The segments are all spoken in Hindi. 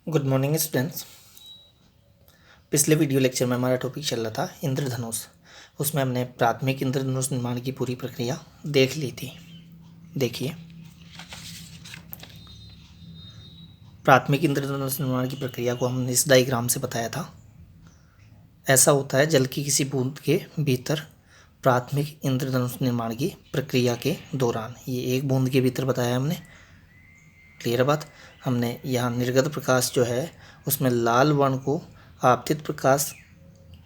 Good morning students. पिछले वीडियो लेक्चर में हमारा टॉपिक चल रहा था इंद्रधनुष। उसमें हमने प्राथमिक इंद्रधनुष निर्माण की पूरी प्रक्रिया देख ली थी। देखिए, प्राथमिक इंद्रधनुष निर्माण की प्रक्रिया को हमने इस डायग्राम से बताया था। ऐसा होता है जल की किसी बूंद के भीतर प्राथमिक इंद्रधनुष निर्माण की प्रक्रिया के दौरान। ये एक बूंद के भीतर बताया हमने। क्लियर बात। हमने यहाँ निर्गत प्रकाश जो है उसमें लाल वर्ण को आपतित प्रकाश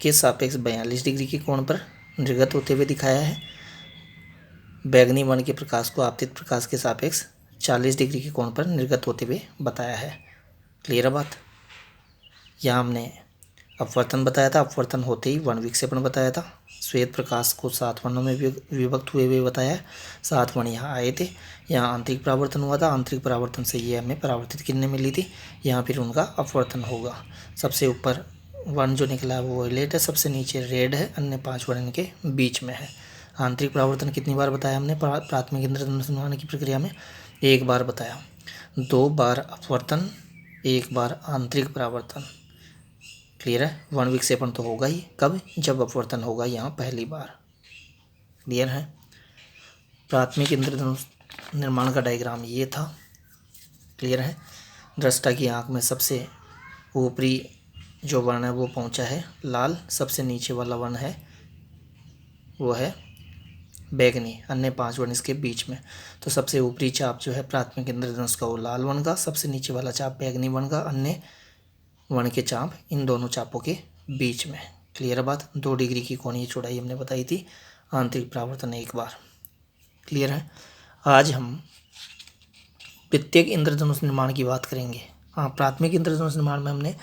के सापेक्ष 42 डिग्री के कोण पर निर्गत होते हुए दिखाया है। बैगनी वर्ण के प्रकाश को आपतित प्रकाश के सापेक्ष 40 डिग्री के कोण पर निर्गत होते हुए बताया है। क्लियर बात। यहाँ हमने अपवर्तन बताया था। अपवर्तन होते ही वर्ण विक्षेपण बताया था। श्वेत प्रकाश को 7 वर्णों में विभक्त हुए बताया है। 7 वर्ण यहाँ आए थे। यहाँ आंतरिक परावर्तन हुआ था। आंतरिक परावर्तन से ये हमें परावर्तित किरणें मिली थी। यहाँ फिर उनका अपवर्तन होगा। सबसे ऊपर वर्ण जो निकला है वो वायलेट है, सबसे नीचे रेड है, अन्य 5 वर्ण के बीच में है। आंतरिक परावर्तन कितनी बार बताया हमने प्राथमिक इंद्रधनुष निर्माण की प्रक्रिया में? 1 बार बताया। 2 बार अपवर्तन, 1 बार आंतरिक परावर्तन। क्लियर है। वर्ण विक्षेपण तो होगा ही, कब? जब अपवर्तन होगा, यहाँ पहली बार। क्लियर है। प्राथमिक इंद्रधनुष निर्माण का डायग्राम ये था। क्लियर है। दृष्टा की आंख में सबसे ऊपरी जो वर्ण है वो पहुंचा है लाल, सबसे नीचे वाला वर्ण है वो है बैगनी, अन्य 5 वर्ण इसके बीच में। तो सबसे ऊपरी चाप जो है प्राथमिक इंद्रधनुष का वो लाल वर्ण का, सबसे नीचे वाला चाप बैगनी वर्ण का, अन्य वर्ण के चाप इन दोनों चापों के बीच में। क्लियर बात। 2 डिग्री की कोणीय चौड़ाई हमने बताई थी। आंतरिक परावर्तन 1 बार। क्लियर है। आज हम प्रत्येक इंद्रधनुष निर्माण की बात करेंगे। हाँ, प्राथमिक इंद्रधनुष निर्माण में हमने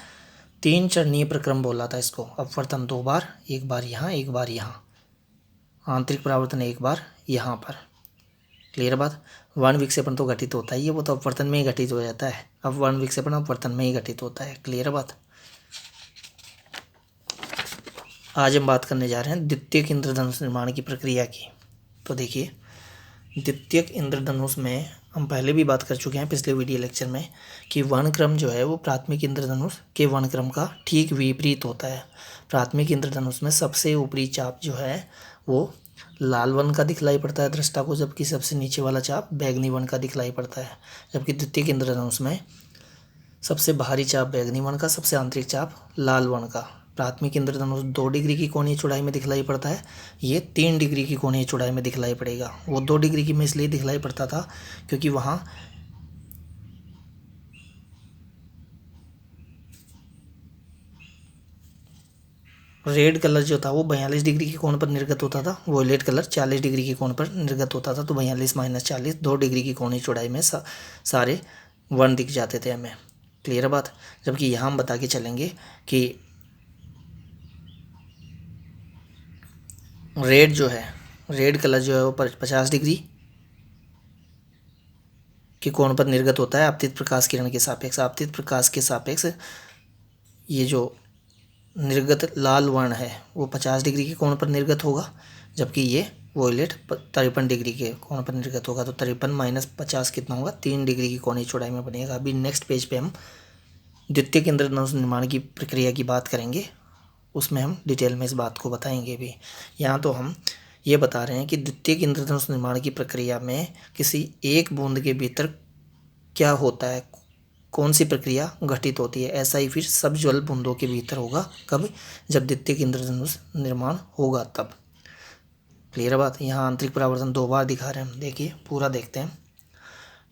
3 चरणीय प्रक्रम बोला था इसको। अपवर्तन 2 बार, 1 बार यहाँ, 1 बार यहाँ। आंतरिक परावर्तन 1 बार यहाँ पर। क्लियर बात। वर्ण विक्षेपण तो घटित होता ही है, वो तो अपवर्तन में ही घटित हो जाता है। अब वर्ण विक्षेपण अपवर्तन में ही घटित होता है। क्लियर बात। आज हम बात करने जा रहे हैं द्वितीयक इंद्रधनुष निर्माण की प्रक्रिया की। तो देखिए, द्वितीयक इंद्रधनुष में हम पहले भी बात कर चुके हैं पिछले वीडियो लेक्चर में कि वर्णक्रम जो है वो प्राथमिक इंद्रधनुष के वर्णक्रम का ठीक विपरीत होता है। प्राथमिक इंद्रधनुष में सबसे ऊपरी चाप जो है वो लाल वर्ण का दिखलाई पड़ता है दृष्टा को, जबकि सबसे नीचे वाला चाप बैगनी वर्ण का दिखलाई पड़ता है। जबकि द्वितीयक इंद्रधनुष में सबसे बाहरी चाप बैगनी वर्ण का, सबसे आंतरिक चाप लाल वर्ण का। प्राथमिक इंद्रधनुष 2 डिग्री की कोणीय चौड़ाई में दिखलाई पड़ता है, ये 3 डिग्री की कोणीय चौड़ाई में दिखलाई पड़ेगा। वो 2 डिग्री की में इसलिए दिखलाई पड़ता था क्योंकि वहाँ रेड कलर जो था वो 42 डिग्री के कोण पर निर्गत होता था, वॉयलेट कलर 40 डिग्री के कोण पर निर्गत होता था। तो 42 - 40 2 डिग्री की कोणीय चौड़ाई में सारे वर्ण दिख जाते थे हमें। क्लियर बात। जबकि यहाँ हम बता के चलेंगे कि रेड जो है, रेड कलर जो है वो 50 डिग्री के कोण पर निर्गत होता है आपतित प्रकाश किरण के सापेक्ष। आपतित प्रकाश के सापेक्ष ये जो निर्गत लाल वर्ण है वो 50 डिग्री के कोण पर निर्गत होगा, जबकि ये वॉयलेट 53 डिग्री के कोण पर निर्गत होगा। तो 53 - 50 कितना होगा? 3 डिग्री की कोणीय चौड़ाई में बनेगा। अभी नेक्स्ट पेज पे हम द्वितीयक इंद्रधनुष निर्माण की प्रक्रिया की बात करेंगे, उसमें हम डिटेल में इस बात को बताएंगे भी। यहाँ तो हम ये बता रहे हैं कि द्वितीयक इंद्रधनुष निर्माण की प्रक्रिया में किसी एक बूंद के भीतर क्या होता है, कौन सी प्रक्रिया घटित होती है। ऐसा ही फिर सब जल बूंदों के भीतर होगा। कब? जब द्वितीयक इंद्रधनुष निर्माण होगा तब। क्लियर बात। यहाँ आंतरिक परावर्तन 2 बार दिखा रहे हैं हम। देखिए, पूरा देखते हैं।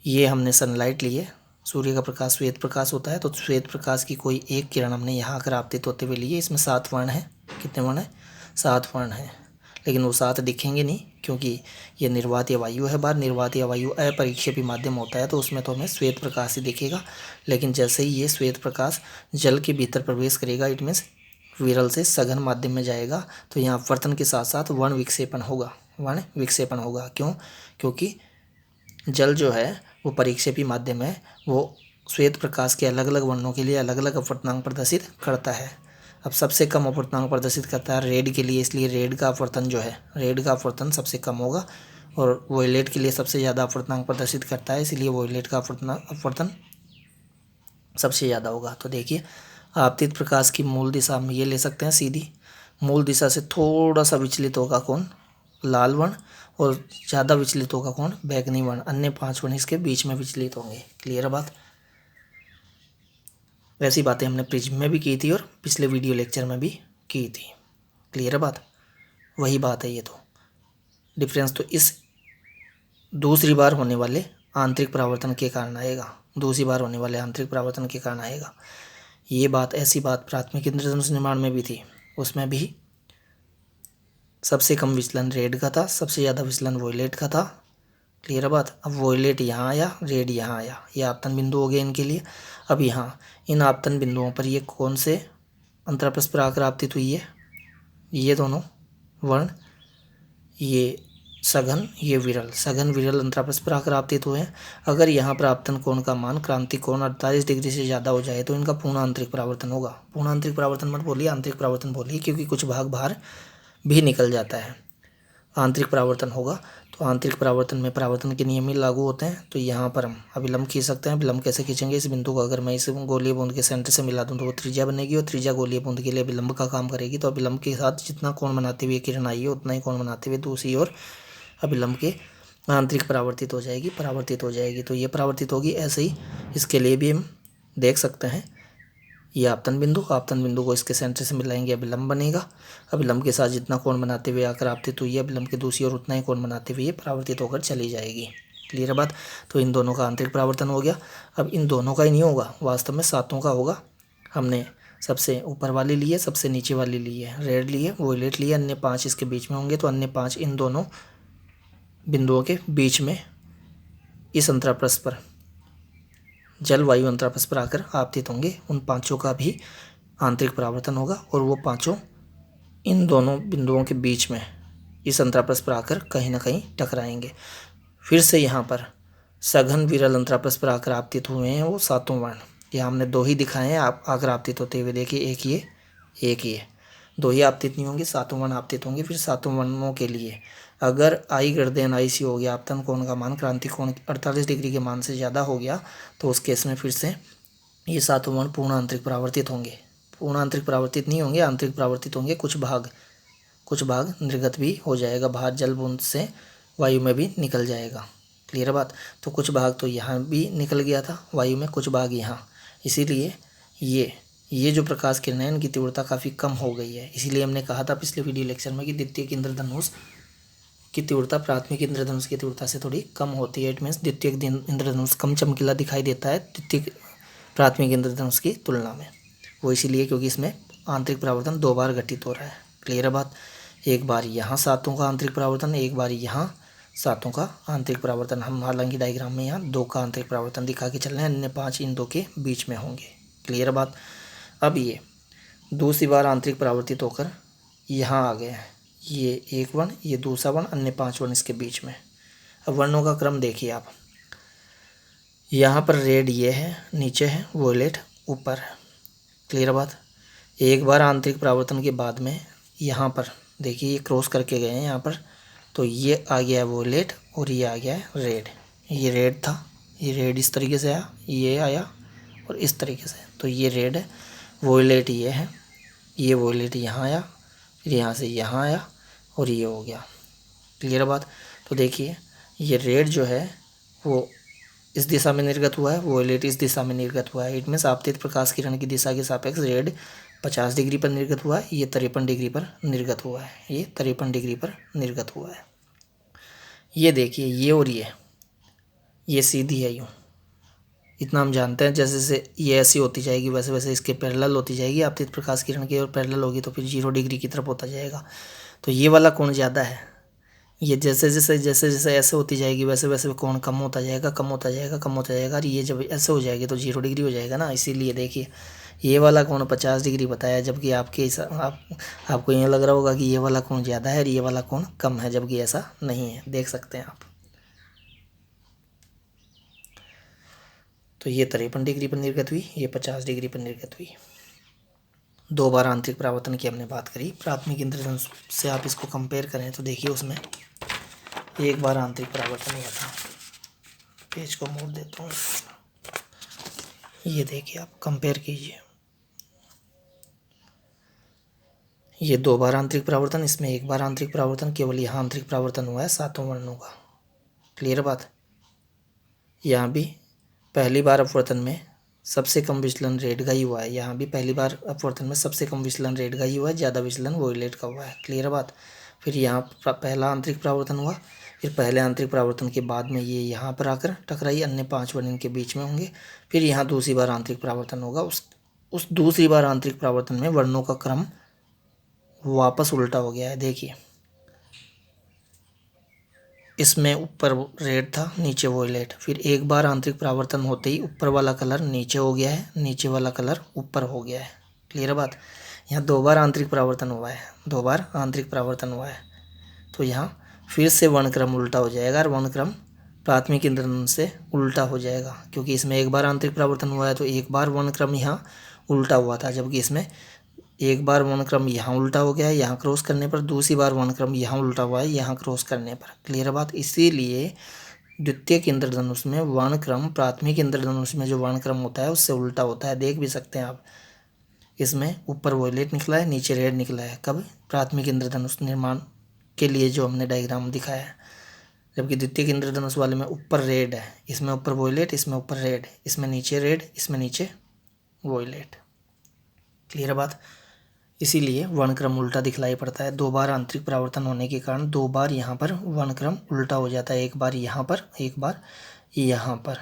ये हमने सनलाइट ली है। सूर्य का प्रकाश श्वेत प्रकाश होता है, तो श्वेत प्रकाश की कोई एक किरण हमने यहाँ आकर आपतित होते हुए ली है। इसमें 7 वर्ण है। कितने वर्ण है? 7 वर्ण है। लेकिन वो 7 दिखेंगे नहीं क्योंकि ये निर्वातीय वायु है बाहर। निर्वातीय वायु अपरिक्षेपी माध्यम होता है, तो उसमें तो हमें श्वेत प्रकाश ही दिखेगा। लेकिन जैसे ही ये श्वेत प्रकाश जल के भीतर प्रवेश करेगा, इट मीन्स विरल से सघन माध्यम में जाएगा, तो यहाँ अपवर्तन के साथ साथ वर्ण विक्षेपण होगा। वर्ण विक्षेपण होगा। क्यों? क्योंकि जल जो है वो परिक्षेपी माध्यम है, वो श्वेत प्रकाश के अलग अलग वर्णों के लिए अलग अलग अपवर्तनांक प्रदर्शित करता है। अब सबसे कम अपवर्तनांक प्रदर्शित करता है रेड के लिए, इसलिए रेड का अपवर्तन जो है, रेड का अपवर्तन सबसे कम होगा। और वॉयलेट के लिए सबसे ज़्यादा अपवर्तनांक प्रदर्शित करता है, इसलिए वॉयलेट का अपवर्तन सबसे ज़्यादा होगा। तो देखिए आपतित प्रकाश की मूल दिशा हम ये ले सकते हैं सीधी, मूल दिशा से थोड़ा सा विचलित होगा कौन, लाल वर्ण, और ज़्यादा विचलित होगा कौन, बैंगनी वर्ण। अन्य 5 वर्ण इसके बीच में विचलित होंगे। क्लियर है बात। वैसी बातें हमने प्रिज्म में भी की थी और पिछले वीडियो लेक्चर में भी की थी। क्लियर है बात, वही बात है ये। तो डिफरेंस तो इस दूसरी बार होने वाले आंतरिक परावर्तन के कारण आएगा, दूसरी बार होने वाले आंतरिक परावर्तन के कारण आएगा। ये बात, ऐसी बात प्राथमिक इंद्रधनुष निर्माण में भी थी। उसमें भी सबसे कम विचलन रेड का था, सबसे ज़्यादा विचलन वोयलेट का था। क्लियर है बात। अब वोयलेट यहाँ आया, रेड यहाँ आया, ये आपतन बिंदु हो गए इनके लिए। अब यहाँ इन आपतन बिंदुओं पर ये कौन से अंतरापरस्पर आकर आपतित हुई है, ये दोनों वर्ण, ये सघन, ये विरल, सघन विरल अंतरापरस्पर आकर आपतित हुए हैं। अगर यहाँ पर आपतन कोण का मान क्रांति कोण 48 डिग्री से ज़्यादा हो जाए तो इनका पूर्ण आंतरिक परावर्तन होगा। पूर्ण आंतरिक परावर्तन मत बोलिए, आंतरिक परावर्तन बोलिए, क्योंकि कुछ भाग बाहर भी निकल जाता है। आंतरिक परावर्तन होगा तो आंतरिक परावर्तन में परावर्तन के नियम ही लागू होते हैं। तो यहाँ पर हम अभिलंब खींच सकते हैं। अभिलंब कैसे खींचेंगे, इस बिंदु को अगर मैं इस गोलीय बूंद के सेंटर से मिला दूँ तो वो त्रिज्या बनेगी, और त्रिज्या गोलीय बूंद के लिए अभिलंब का काम करेगी। तो अभिलंब के साथ जितना कोण बनाते हुए किरण आई है उतना ही कोण बनाते हुए दूसरी ओर अभिलंब के आंतरिक परावर्तित हो जाएगी, परावर्तित हो जाएगी। तो ये परावर्तित होगी। ऐसे ही इसके लिए भी हम देख सकते हैं, ये आपतन बिंदु को इसके सेंटर से मिलाएंगे, अभिलंब बनेगा। अभिलंब के साथ जितना कोण बनाते हुए आकर आपतित हुई है, अभिलंब के दूसरी ओर उतना ही कोण बनाते हुए परावर्तित होकर चली जाएगी। क्लियर है बात। तो इन दोनों का आंतरिक परावर्तन हो गया। अब इन दोनों का ही नहीं होगा, वास्तव में सातों का होगा। हमने सबसे ऊपर वाली ली है, सबसे नीचे वाली ली है, रेड ली है, वोयलेट ली है, अन्य 5 इसके बीच में होंगे। तो अन्य 5 इन दोनों बिंदुओं के बीच में इस अंतरापरस्पर जलवायु अंतरापरस्पर आकर आपतित होंगे। उन पांचों का भी आंतरिक परावर्तन होगा, और वो पांचों इन दोनों बिंदुओं के बीच में इस अंतरापरस्पर आकर कहीं ना कहीं टकराएंगे। फिर से यहाँ पर सघन विरल अंतरापरस्पर आकर आपतित हुए हैं वो सातों वर्ण। यहाँ हमने 2 ही दिखाए हैं आप आकर आपतित होते हुए। देखिए एक ये, एक ये, 2 ही आपतित नहीं होंगे, सातों वर्ण आपतित होंगे। फिर सातों वर्णों के लिए अगर आई ग्रेटर आई सी हो गया, आपतन कोण का मान क्रांति कोण 48 डिग्री के मान से ज़्यादा हो गया, तो उस केस में फिर से ये सातों वर्ण पूर्ण आंतरिक परावर्तित होंगे। पूर्ण आंतरिक परावर्तित नहीं होंगे, आंतरिक परावर्तित होंगे। कुछ भाग निर्गत भी हो जाएगा, बाहर जल बूंद से वायु में भी निकल जाएगा। क्लियर बात। तो कुछ भाग तो यहाँ भी निकल गया था वायु में, कुछ भाग यहाँ। इसीलिए ये जो प्रकाश किरण है इनकी तीव्रता काफ़ी कम हो गई है। इसीलिए हमने कहा था पिछले वीडियो लेक्चर में कि द्वितीयक इंद्रधनुष की तीव्रता प्राथमिक इंद्रधनुष की तीव्रता से थोड़ी कम होती है। इट मीन्स द्वितीयक इंद्रधनुष कम चमकीला दिखाई देता है द्वितीयक प्राथमिक इंद्रधनुष की तुलना में। वो इसीलिए क्योंकि इसमें आंतरिक परावर्तन 2 बार घटित हो रहा है। क्लियर है बात। एक बार यहाँ सातों का आंतरिक परावर्तन, एक बार यहाँ सातों का आंतरिक परावर्तन। हम हालांकि डायग्राम में यहाँ 2 का आंतरिक परावर्तन दिखा के चल रहे हैं, अन्य 5 इन 2 के बीच में होंगे। क्लियर बात। अब ये दूसरी बार आंतरिक परावर्तित होकर यहाँ आ गए हैं, ये एक वर्ण, ये दूसरा वर्ण, अन्य 5 वर्ण इसके बीच में। अब वर्णों का क्रम देखिए आप, यहाँ पर रेड ये है, नीचे है वोयलेट, ऊपर है। क्लियर बात। एक बार आंतरिक परावर्तन के बाद में यहाँ पर देखिए ये क्रॉस करके गए हैं यहाँ पर, तो ये आ गया है वोयलेट और ये आ गया है रेड। ये रेड था, ये रेड इस तरीके से आया, ये आया और इस तरीके से, तो ये रेड है। वोयलेट ये है, ये वोयलेट यहाँ आया, फिर यहाँ से यहाँ आया और ये हो गया। क्लियर बात। तो देखिए ये रेड जो है वो इस दिशा में निर्गत हुआ है, वोयलेट इस दिशा में निर्गत हुआ है। इट मीन्स आपतित प्रकाश किरण की दिशा के सापेक्ष रेड 50 डिग्री पर निर्गत हुआ है, ये 53 डिग्री पर निर्गत हुआ है, ये 53 डिग्री पर निर्गत हुआ है। ये देखिए ये और ये सीधी है यूँ, इतना हम जानते हैं। जैसे जैसे ये ऐसी होती जाएगी वैसे वैसे इसके पैरेलल होती जाएगी आपतित प्रकाश किरण की, और पैरेलल होगी तो फिर 0 डिग्री की तरफ होता जाएगा। तो ये वाला कोण ज़्यादा है, ये जैसे जैसे ऐसे होती जाएगी वैसे वैसे कोण कम होता जाएगा, कम होता जाएगा, कम होता जाएगा। और ये जब ऐसे हो जाएगी तो 0 डिग्री हो जाएगा ना। इसीलिए देखिए ये वाला कोण 50 डिग्री बताया, जबकि आपको ये लग रहा होगा कि ये वाला कोण ज़्यादा है और ये वाला कोण कम है, जबकि ऐसा नहीं है। देख सकते हैं आप। तो ये 53 डिग्री पर निर्गत हुई, ये 50 डिग्री पर निर्गत हुई। 2 बार आंतरिक परावर्तन की हमने बात करी। प्राथमिक इंद्रधनुष से आप इसको कंपेयर करें तो देखिए उसमें 1 बार आंतरिक परावर्तन हुआ था। पेज को मोड़ देता हूँ। ये देखिए आप कंपेयर कीजिए, ये 2 बार आंतरिक परावर्तन, इसमें 1 बार आंतरिक परावर्तन, केवल यहाँ आंतरिक परावर्तन हुआ है सातों वर्णों का। क्लियर बात। यहाँ भी पहली बार अपवर्तन में सबसे कम विचलन रेड का ही हुआ है, यहाँ भी पहली बार अपवर्तन में सबसे कम विचलन रेड का ही हुआ है, ज़्यादा विचलन वोयलेट का हुआ है। क्लियर बात। फिर यहाँ पहला आंतरिक परावर्तन हुआ, फिर पहले आंतरिक परावर्तन के बाद में ये यहाँ पर आकर टकराई, अन्य 5 वर्ण इनके बीच में होंगे। फिर यहाँ दूसरी बार आंतरिक परावर्तन होगा, उस दूसरी बार आंतरिक परावर्तन में वर्णों का क्रम वापस उल्टा हो गया है। देखिए इसमें ऊपर रेड था, नीचे वोयलेट। फिर एक बार आंतरिक परावर्तन होते ही ऊपर वाला कलर नीचे हो गया है, नीचे वाला कलर ऊपर हो गया है। क्लियर बात। यहाँ 2 बार आंतरिक परावर्तन हुआ है, 2 बार आंतरिक परावर्तन हुआ है, तो यहाँ फिर से वर्णक्रम उल्टा हो जाएगा और वर्णक्रम प्राथमिक इंद्रधनुष से उल्टा हो जाएगा, क्योंकि इसमें 1 बार आंतरिक परावर्तन हुआ है तो 1 बार वर्णक्रम यहाँ उल्टा हुआ था, जबकि इसमें 1 बार वर्णक्रम यहाँ उल्टा हो गया है यहाँ क्रॉस करने पर, दूसरी बार वर्णक्रम यहाँ उल्टा हुआ है यहाँ क्रॉस करने पर। क्लियर बात। इसीलिए द्वितीयक इंद्रधनुष में वर्णक्रम प्राथमिक इंद्रधनुष में जो वर्णक्रम होता है उससे उल्टा होता है। देख भी सकते हैं आप, इसमें ऊपर वॉयलेट निकला है, नीचे रेड निकला है। कब? प्राथमिक इंद्रधनुष निर्माण के लिए जो हमने डायग्राम दिखाया है। जबकि द्वितीयक इंद्रधनुष वाले में ऊपर रेड है, इसमें ऊपर वॉयलेट, इसमें ऊपर रेड, इसमें नीचे रेड, इसमें नीचे वॉयलेट। क्लियर बात। इसीलिए वर्णक्रम उल्टा दिखलाई पड़ता है। 2 बार आंतरिक परावर्तन होने के कारण 2 बार यहाँ पर वर्णक्रम उल्टा हो जाता है, 1 बार यहाँ पर, 1 बार यहाँ पर।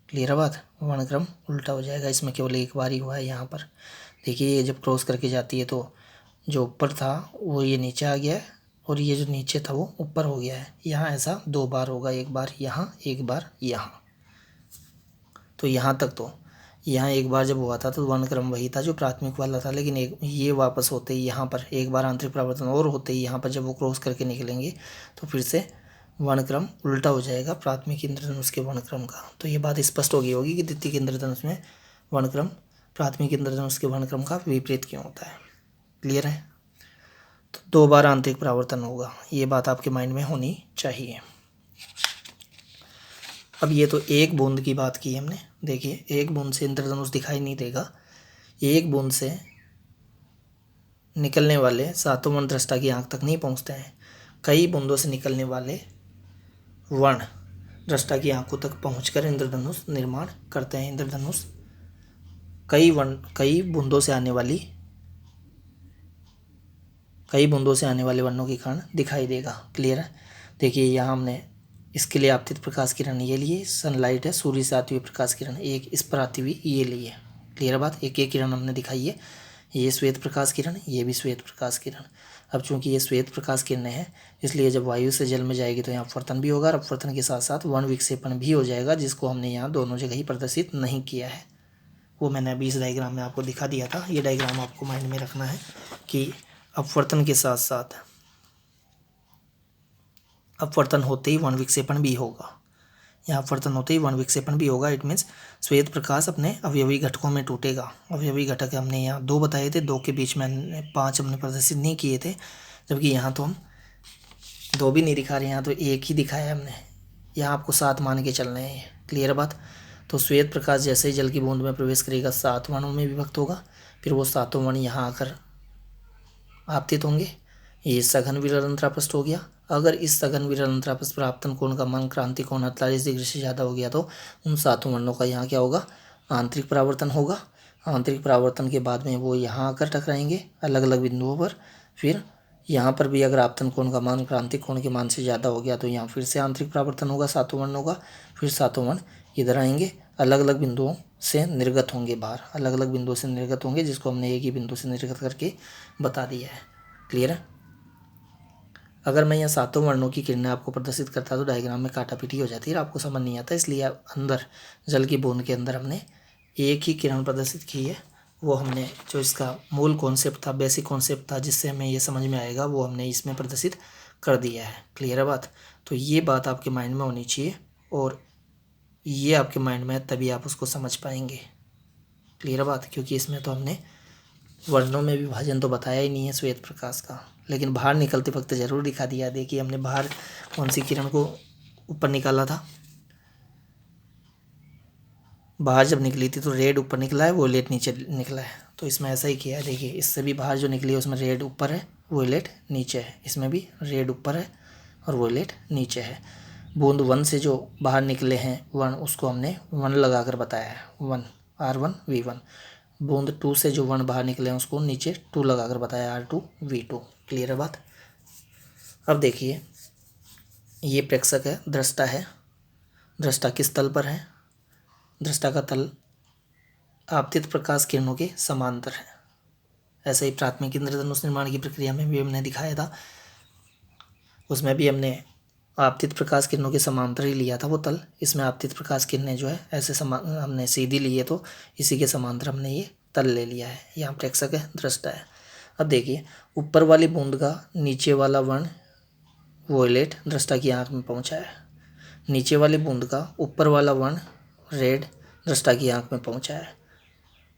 क्लियर बात। वर्णक्रम उल्टा हो जाएगा, इसमें केवल 1 बार ही हुआ है यहाँ पर। देखिए ये जब क्रॉस करके जाती है तो जो ऊपर था वो ये नीचे आ गया है और ये जो नीचे था वो ऊपर हो गया है। यहाँ ऐसा 2 बार होगा, 1 बार यहाँ, 1 बार यहाँ। तो यहाँ तक तो यहाँ 1 बार जब हुआ था तो वर्णक्रम वही था जो प्राथमिक वाला था, लेकिन एक ये वापस होते ही यहाँ पर 1 बार आंतरिक परावर्तन और होते ही यहाँ पर जब वो क्रॉस करके निकलेंगे तो फिर से वर्णक्रम उल्टा हो जाएगा प्राथमिक इंद्रधनुष के वर्णक्रम का। तो ये बात स्पष्ट हो गई होगी कि द्वितीयक इंद्रधनुष में वर्णक्रम प्राथमिक इंद्रधनुष के वर्णक्रम का विपरीत क्यों होता है। क्लियर है। तो 2 बार आंतरिक परावर्तन होगा, ये बात आपके माइंड में होनी चाहिए। अब ये तो 1 बूंद की बात की हमने। देखिए 1 बूंद से इंद्रधनुष दिखाई नहीं देगा, 1 बूंद से निकलने वाले सातों वर्ण दृष्टा की आंख तक नहीं पहुंचते हैं। कई बूंदों से निकलने वाले वर्ण दृष्टा की आंखों तक पहुंचकर इंद्रधनुष निर्माण करते हैं। इंद्रधनुष कई बूंदों से आने वाले वर्णों के कारण दिखाई देगा। क्लियर है। देखिए यहाँ हमने इसके लिए आपतित प्रकाश किरण ये लिए, सनलाइट है, सूर्य से आती हुई प्रकाश किरण एक इस पर आती हुई ये लिए। क्लियर बात। एक एक किरण हमने दिखाई है, ये श्वेत प्रकाश किरण, ये भी श्वेत प्रकाश किरण। अब चूंकि ये श्वेत प्रकाश किरणें हैं इसलिए जब वायु से जल में जाएगी तो यहाँ अपवर्तन भी होगा और अपवर्तन के साथ साथ वर्ण विक्षेपण भी हो जाएगा, जिसको हमने यहाँ दोनों जगह ही प्रदर्शित नहीं किया है। वो मैंने अभी इस डायग्राम में आपको दिखा दिया था। ये डायग्राम आपको माइंड में रखना है कि अपवर्तन के साथ साथ अपवर्तन होते ही वर्ण विक्षेपण भी होगा। यहाँ अपवर्तन होते ही वर्ण विक्षेपण भी होगा। इट मीन्स श्वेत प्रकाश अपने अवयवी घटकों में टूटेगा। अवयवी घटक हमने यहाँ 2 बताए थे, 2 के बीच में 5 हमने प्रदर्शित नहीं किए थे, जबकि यहाँ तो हम 2 भी नहीं दिखा रहे, यहाँ तो 1 ही दिखाया हमने। यहाँ आपको 7 मान के चलना है। क्लियर बात। तो श्वेत प्रकाश जैसे ही जल की बूंद में प्रवेश करेगा 7 वर्णों में विभक्त होगा, फिर वो 7 वर्ण यहाँ आकर आपतित होंगे। ये सघन विरल अंतरापृष्ठ हो गया। अगर इस सघन विरल अंतरापृष्ठ पर आपतन कोण का मान क्रांति कोण 48 डिग्री से ज़्यादा हो गया तो उन 7 वर्णों का यहाँ क्या होगा? आंतरिक परावर्तन होगा। आंतरिक परावर्तन के बाद में वो यहाँ आकर टकराएंगे अलग अलग बिंदुओं पर। फिर यहाँ पर भी अगर आपतन कोण का मान क्रांतिक कोण के मान से ज़्यादा हो गया तो यहाँ फिर से आंतरिक परावर्तन होगा 7 वर्णों का। फिर 7 वर्ण इधर आएंगे, अलग अलग बिंदुओं से निर्गत होंगे बाहर, अलग अलग बिंदुओं से निर्गत होंगे, जिसको हमने एक ही बिंदु से निर्गत करके बता दिया है। क्लियर है। अगर मैं यहाँ 7 वर्णों की किरणें आपको प्रदर्शित करता तो डायग्राम में काटापीटी हो जाती है और आपको समझ नहीं आता, इसलिए अंदर जल की बूंद के अंदर हमने एक ही किरण प्रदर्शित की है। वो हमने जो इसका मूल कॉन्सेप्ट था, बेसिक कॉन्सेप्ट था, जिससे हमें ये समझ में आएगा, वो हमने इसमें प्रदर्शित कर दिया है। क्लियर है बात। तो ये बात आपके माइंड में होनी चाहिए और ये आपके माइंड में तभी आप उसको समझ पाएंगे। क्लियर बात। क्योंकि इसमें तो हमने वर्णों में विभाजन तो बताया ही नहीं है श्वेत प्रकाश का, लेकिन बाहर निकलते वक्त ज़रूर दिखा दिया। देखिए हमने बाहर कौन सी किरण को ऊपर निकाला था? बाहर जब निकली थी तो रेड ऊपर निकला है, वोलेट नीचे निकला है। तो इसमें ऐसा ही किया है, देखिए इससे भी बाहर जो निकली है उसमें रेड ऊपर है, वोलेट नीचे है। इसमें भी रेड ऊपर है और वोलेट नीचे है। बूंद 1 से जो बाहर निकले हैं 1, उसको हमने 1 लगा कर बताया है, 1 R1 V1। बूंद 2 से जो 1 बाहर निकले हैं उसको नीचे 2 लगा कर बताया, R2 V2। क्लियर है बात। अब देखिए ये प्रेक्षक है, दृष्टा है। दृष्टा किस तल पर है? दृष्टा का तल आपतित प्रकाश किरणों के समांतर है। ऐसे ही प्राथमिक इंद्रधनुष निर्माण की प्रक्रिया में भी हमने दिखाया था, उसमें भी हमने आपतित प्रकाश किरणों के समांतर ही लिया था वो तल। इसमें आपतित प्रकाश किरणें जो है ऐसे हमने सीधी ली है, तो इसी के समांतर हमने ये तल ले लिया है। यहाँ प्रेक्षक है, दृष्टा है। अब देखिए ऊपर वाली बूंद का नीचे वाला वर्ण वोयलेट दृष्टा की आंख में पहुँचा है, नीचे वाली बूंद का ऊपर वाला वर्ण रेड दृष्टा की आंख में पहुँचा है।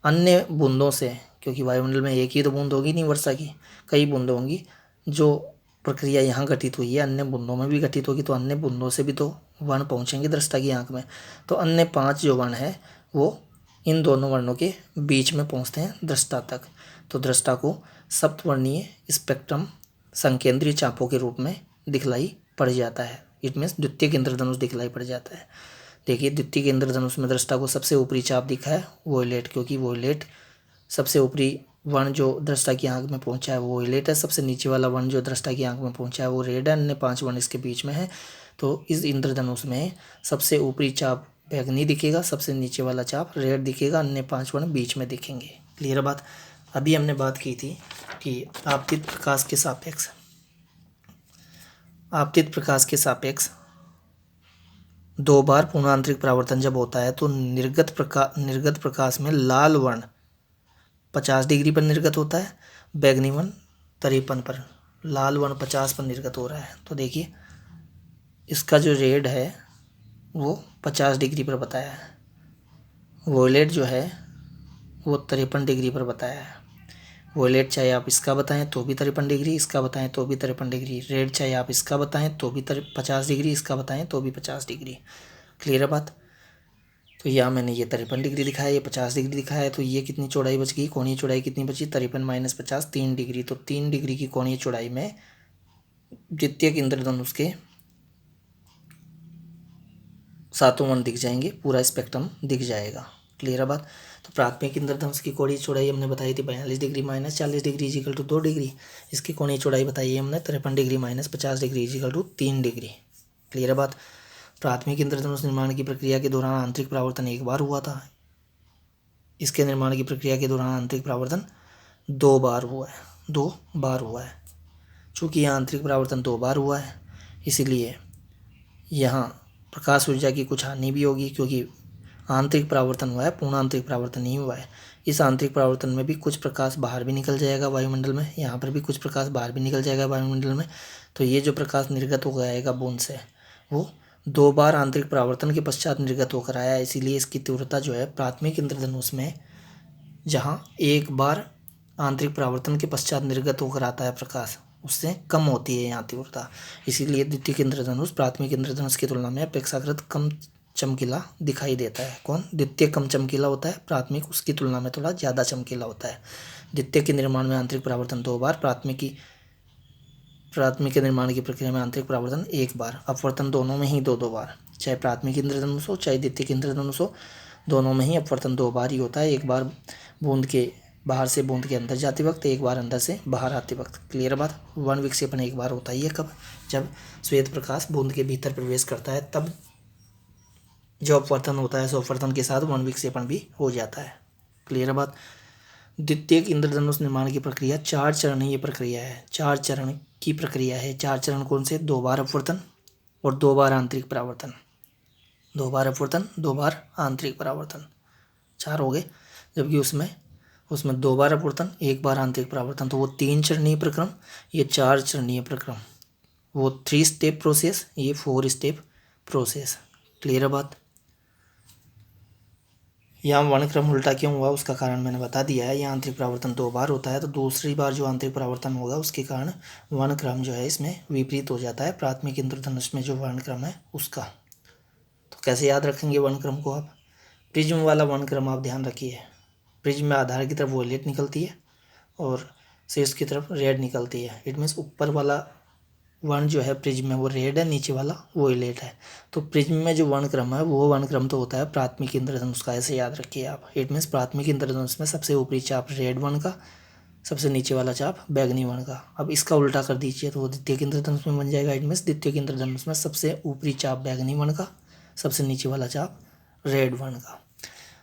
अन्य बूंदों से, क्योंकि वायुमंडल में एक ही तो बूंद होगी नहीं वर्षा की, कई बूंदें होंगी, जो प्रक्रिया यहाँ घटित हुई है अन्य बूंदों में भी घटित होगी, तो अन्य बूंदों से भी तो वर्ण पहुँचेंगे दृष्टा की आंख में। तो अन्य 5 जो वर्ण है वो इन दोनों वर्णों के बीच में पहुँचते हैं दृष्टा तक। तो दृष्टा को सप्तवर्णीय स्पेक्ट्रम संकेंद्रीय चापों के रूप में दिखलाई पड़ जाता है। इट मीन्स द्वितीयक इंद्रधनुष दिखलाई पड़ जाता है। देखिए द्वितीयक इंद्रधनुष में दृष्टा को सबसे ऊपरी चाप दिखा है वोयलेट, क्योंकि वोयलेट सबसे ऊपरी वर्ण जो दृष्टा की आंख में पहुंचा है वो वोयलेट है। सबसे नीचे वाला वर्ण जो दृष्टा की आंख में पहुंचा है वो रेड है। अन्य 5 वर्ण इसके बीच में है। तो इस इंद्रधनुष में सबसे ऊपरी चाप बैंगनी दिखेगा, सबसे नीचे वाला चाप रेड दिखेगा, अन्य 5 वर्ण बीच में दिखेंगे। क्लियर बात। अभी हमने बात की थी कि आपतित प्रकाश के सापेक्ष, आपतित प्रकाश के सापेक्ष 2 बार पूर्णांतरिक परावर्तन जब होता है तो निर्गत प्रकाश में लाल वर्ण 50 डिग्री पर निर्गत होता है, बैंगनी वर्ण 53 पर, लाल वर्ण 50 पर निर्गत हो रहा है। तो देखिए इसका जो रेड है वो 50 डिग्री पर बताया है, वोयलेट जो है वो 53 डिग्री पर बताया है। वोयलेट चाहे आप इसका बताएं तो भी 53 डिग्री, इसका बताएं तो भी 53 डिग्री। रेड चाहे आप इसका बताएं तो भी 50 डिग्री, इसका बताएं तो भी 50 डिग्री। क्लियर है बात। तो यहाँ मैंने ये 53 डिग्री दिखाया, ये 50 डिग्री दिखाया है। तो ये कितनी चौड़ाई बच गई, कोणीय चौड़ाई कितनी बची, 53 - 50 3 डिग्री। तो 3 डिग्री की कोणीय चौड़ाई में द्वितीयक इंद्रधनुष के 7 वर्ण दिख जाएंगे, पूरा स्पेक्ट्रम दिख जाएगा। क्लियर है बात। तो प्राथमिक इंद्रधनुष की कोणीय चौड़ाई हमने बताई थी 42 degree - 40 degree equal to 2 degree. इसकी कोणीय चौड़ाई बताई है हमने 53 degree - 50 degree equal to 3 degree. Clear है बात। प्राथमिक इंद्रधनुष निर्माण की प्रक्रिया के दौरान आंतरिक परावर्तन एक बार हुआ था, इसके निर्माण की प्रक्रिया के दौरान आंतरिक परावर्तन 2 बार हुआ है, 2 बार हुआ है। चूँकि यहाँ आंतरिक परावर्तन 2 बार हुआ है इसीलिए यहाँ प्रकाश ऊर्जा की कुछ हानि भी होगी, क्योंकि आंतरिक परावर्तन हुआ है, पूर्ण आंतरिक परावर्तन नहीं हुआ है। इस आंतरिक परावर्तन में भी कुछ प्रकाश बाहर भी निकल जाएगा वायुमंडल में, यहाँ पर भी कुछ प्रकाश बाहर भी निकल जाएगा वायुमंडल में। तो ये जो प्रकाश निर्गत हो जाएगा बूंद से वो 2 बार आंतरिक परावर्तन के पश्चात निर्गत होकर आया है। इसीलिए इसकी तीव्रता जो है प्राथमिक इंद्रधनुष में, जहाँ एक बार आंतरिक परावर्तन के पश्चात निर्गत होकर आता है प्रकाश, उससे कम होती है यहाँ तीव्रता। इसीलिए द्वितीयक इंद्रधनुष प्राथमिक इंद्रधनुष की तुलना में अपेक्षाकृत कम चमकीला दिखाई देता है। कौन? द्वितीयक कम चमकीला होता है, प्राथमिक उसकी तुलना में थोड़ा ज़्यादा चमकीला होता है। द्वितीयक के निर्माण में आंतरिक परावर्तन 2 बार, प्राथमिक के निर्माण की प्रक्रिया में आंतरिक परावर्तन 1 बार, अपवर्तन दोनों में ही 2-2 बार। चाहे प्राथमिक इंद्रधनुष हो चाहे द्वितीयक इंद्रधनुष हो, दोनों में ही अपवर्तन 2 बार ही होता है। एक बार बूंद के बाहर से बूंद के अंदर जाते वक्त, एक बार अंदर से बाहर आते वक्त। क्लियर बात। वर्ण विक्षेपण एक बार होता ही है, कब? जब श्वेत प्रकाश बूंद के भीतर प्रवेश करता है तब जो अपवर्तन होता है, सो अपवर्तन के साथ वर्ण विक्षेपण भी हो जाता है। क्लियर बात। द्वितीयक इंद्रधनुष निर्माण की प्रक्रिया 4 चरणीय प्रक्रिया है, 4 चरण की प्रक्रिया है। 4 चरण कौन से? 2 बार अपवर्तन और 2 बार आंतरिक परावर्तन, 2 बार अपवर्तन 2 बार आंतरिक परावर्तन, 4 हो गए। जबकि उसमें 2 बार अपवर्तन 1 बार आंतरिक परावर्तन, तो वो 3 चरणीय प्रक्रम, ये 4 चरणीय प्रक्रम। वो 3 स्टेप प्रोसेस, ये 4 स्टेप प्रोसेस। क्लियर है बात। यहाँ वर्णक्रम उल्टा क्यों हुआ उसका कारण मैंने बता दिया है। यहाँ आंतरिक परावर्तन 2 बार होता है, तो दूसरी बार जो आंतरिक परावर्तन होगा उसके कारण वर्णक्रम जो है इसमें विपरीत हो जाता है, प्राथमिक इंद्रधनुष में जो वर्णक्रम है उसका। तो कैसे याद रखेंगे वर्णक्रम को आप? प्रिज्म वाला वर्णक्रम आप ध्यान रखिए, प्रिज्म में आधार की तरफ वॉयलेट निकलती है और शीर्ष की तरफ रेड निकलती है। इट मीन्स ऊपर वाला वर्ण जो है प्रिज्म में वो रेड है, नीचे वाला वॉयलेट है। तो प्रिज्म में जो वर्णक्रम है वो वर्णक्रम तो होता है प्राथमिक इंद्रधनुष का, ऐसे याद रखिए आप। इट मीन्स प्राथमिक इंद्रधनुष में सबसे ऊपरी चाप रेड वर्ण का, सबसे नीचे वाला चाप बैगनी वर्ण का। अब इसका उल्टा कर दीजिए तो वो द्वितीय इंद्रधनुष में बन जाएगा। इट मीन्स द्वितीय इंद्रधनुष में सबसे ऊपरी चाप बैगनी वर्ण का, सबसे नीचे वाला चाप रेड वर्ण का।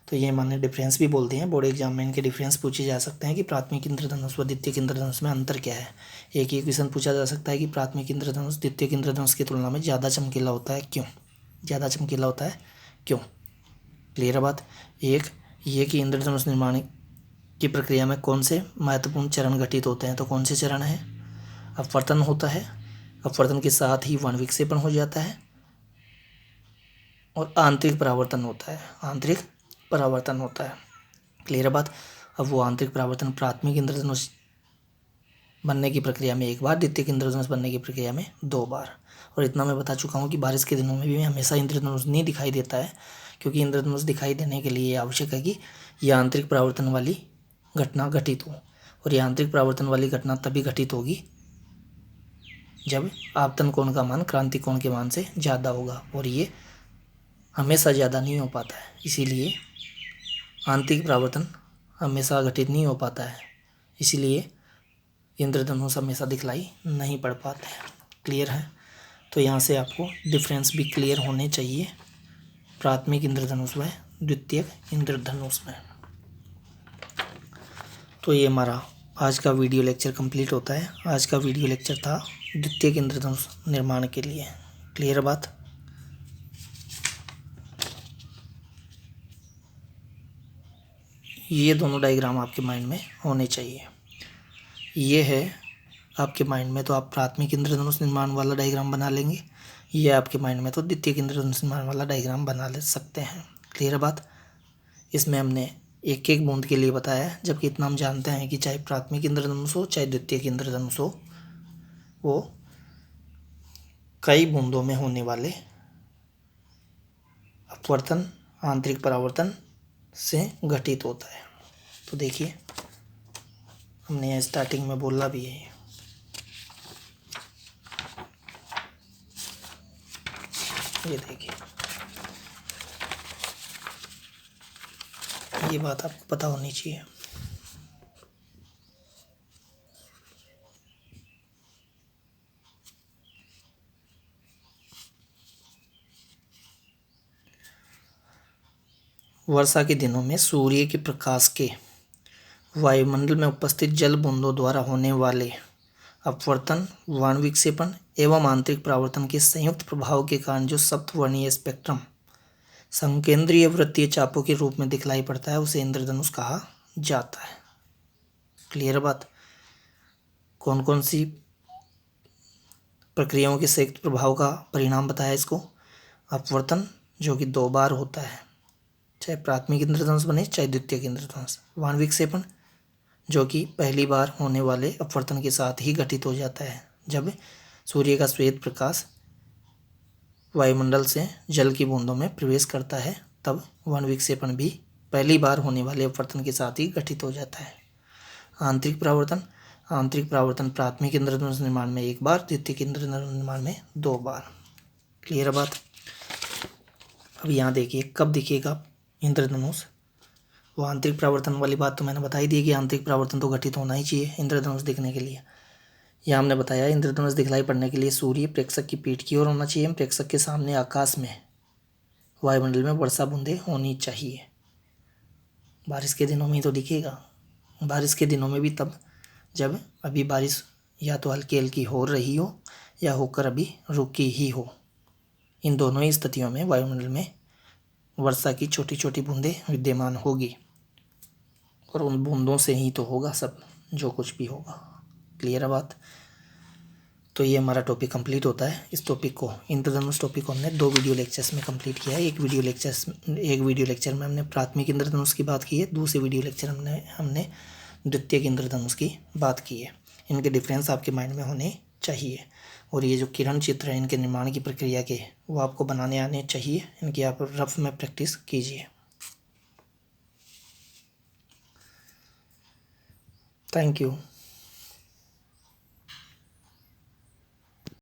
तो ये माने डिफरेंस भी बोलते हैं, बोर्ड एग्जाम में इनके डिफरेंस पूछे जा सकते हैं कि प्राथमिक इंद्रधनुष व द्वितीय इंद्रधनुष में अंतर क्या है। एक ही क्वेश्चन पूछा जा सकता है कि प्राथमिक इंद्रधनुष द्वितीय इंद्रधनुष की तुलना में ज़्यादा चमकीला होता है, क्यों? ज़्यादा चमकीला होता है क्यों? क्लियर है बात। एक ये कि इंद्रधनुष निर्माण की प्रक्रिया में कौन से महत्वपूर्ण चरण घटित होते हैं, तो कौन से चरण हैं? अपवर्तन होता है, अपवर्तन के साथ ही वर्ण विक्षेपण हो जाता है और आंतरिक परावर्तन होता है, आंतरिक परावर्तन होता है। क्लियर है बात। अब वो आंतरिक परावर्तन प्राथमिक इंद्रधनुष बनने की प्रक्रिया में एक बार, द्वितीय इंद्रधनुष बनने की प्रक्रिया में 2 बार। और इतना मैं बता चुका हूँ कि बारिश के दिनों में भी हमेशा इंद्रधनुष नहीं दिखाई देता है, क्योंकि इंद्रधनुष दिखाई देने के लिए आवश्यक है कि यह आंतरिक परावर्तन वाली घटना घटित हो, और यह आंतरिक परावर्तन वाली घटना तभी घटित होगी जब आपतन कोण का मान क्रांति कोण के मान से ज़्यादा होगा, और ये हमेशा ज़्यादा नहीं हो पाता है। इसीलिए आंतरिक परावर्तन हमेशा घटित नहीं हो पाता है, इसीलिए इंद्रधनुष हमेशा दिखलाई नहीं पड़ पाते हैं। क्लियर है। तो यहाँ से आपको डिफरेंस भी क्लियर होने चाहिए प्राथमिक इंद्रधनुष व द्वितीय इंद्रधनुष में। तो ये हमारा आज का वीडियो लेक्चर कंप्लीट होता है। आज का वीडियो लेक्चर था द्वितीय इंद्रधनुष निर्माण के लिए। क्लियर बात। ये दोनों डायग्राम आपके माइंड में होने चाहिए। ये है आपके माइंड में तो आप प्राथमिक इंद्रधनुष निर्माण वाला डायग्राम बना लेंगे, ये आपके माइंड में तो द्वितीय इंद्रधनुष निर्माण वाला डायग्राम बना ले सकते हैं। क्लियर है बात। इसमें हमने एक एक बूंद के लिए बताया है, जबकि इतना हम जानते हैं कि चाहे प्राथमिक इंद्रधनुष हो चाहे द्वितीय इंद्रधनुष हो, वो कई बूंदों में होने वाले अपवर्तन आंतरिक परावर्तन से घटित होता है। तो देखिए हमने यहाँ स्टार्टिंग में बोला भी है, ये देखिए, ये बात आपको पता होनी चाहिए। वर्षा के दिनों में सूर्य के प्रकाश के वायुमंडल में उपस्थित जल बूंदों द्वारा होने वाले अपवर्तन, वर्ण विक्षेपण एवं आंतरिक परावर्तन के संयुक्त प्रभाव के कारण जो सप्तवर्णीय स्पेक्ट्रम संकेंद्रीय वृत्तीय चापों के रूप में दिखलाई पड़ता है, उसे इंद्रधनुष कहा जाता है। क्लियर बात। कौन कौन सी प्रक्रियाओं के संयुक्त प्रभाव का परिणाम बताया इसको? अपवर्तन जो कि 2 बार होता है, चाहे प्राथमिक इंद्रधनुष बने चाहे द्वितीय इंद्रधनुष। वर्ण विक्षेपण जो कि पहली बार होने वाले अपवर्तन के साथ ही घटित हो जाता है, जब सूर्य का श्वेत प्रकाश वायुमंडल से जल की बूंदों में प्रवेश करता है, तब वर्ण विक्षेपण भी पहली बार होने वाले अपवर्तन के साथ ही घटित हो जाता है। आंतरिक परावर्तन प्राथमिक इंद्रधनुष निर्माण में 1 बार, द्वितीय इंद्रधनुष निर्माण में 2 बार। क्लियर बात। अब यहाँ देखिए कब दिखेगा इंद्रधनुष। वो आंतरिक परावर्तन वाली बात तो मैंने बता ही दी कि आंतरिक परावर्तन तो घटित होना ही चाहिए इंद्रधनुष दिखने के लिए। यहाँ हमने बताया इंद्रधनुष दिखलाई पड़ने के लिए सूर्य प्रेक्षक की पीठ की ओर होना चाहिए, प्रेक्षक के सामने आकाश में वायुमंडल में वर्षा बूंदें होनी चाहिए। बारिश के दिनों में ही तो दिखेगा, बारिश के दिनों में भी तब जब अभी बारिश या तो हल्की हल्की हो रही हो या होकर अभी रुकी ही हो। इन दोनों ही स्थितियों में वायुमंडल में वर्षा की छोटी छोटी बूंदें विद्यमान होगी, और उन बूंदों से ही तो होगा सब जो कुछ भी होगा। क्लियर है बात। तो ये हमारा टॉपिक कंप्लीट होता है। इस टॉपिक को, इंद्रधनुष टॉपिक को हमने 2 वीडियो लेक्चर्स में कंप्लीट किया है। एक वीडियो लेक्चर में हमने प्राथमिक इंद्रधनुष की बात की है, दूसरे वीडियो लेक्चर हमने द्वितीय इंद्रधनुष की बात की है। इनके डिफरेंस आपके माइंड में होने चाहिए, और ये जो किरण चित्र है इनके निर्माण की प्रक्रिया के, वो आपको बनाने आने चाहिए। इनकी आप रफ में प्रैक्टिस कीजिए। Thank you.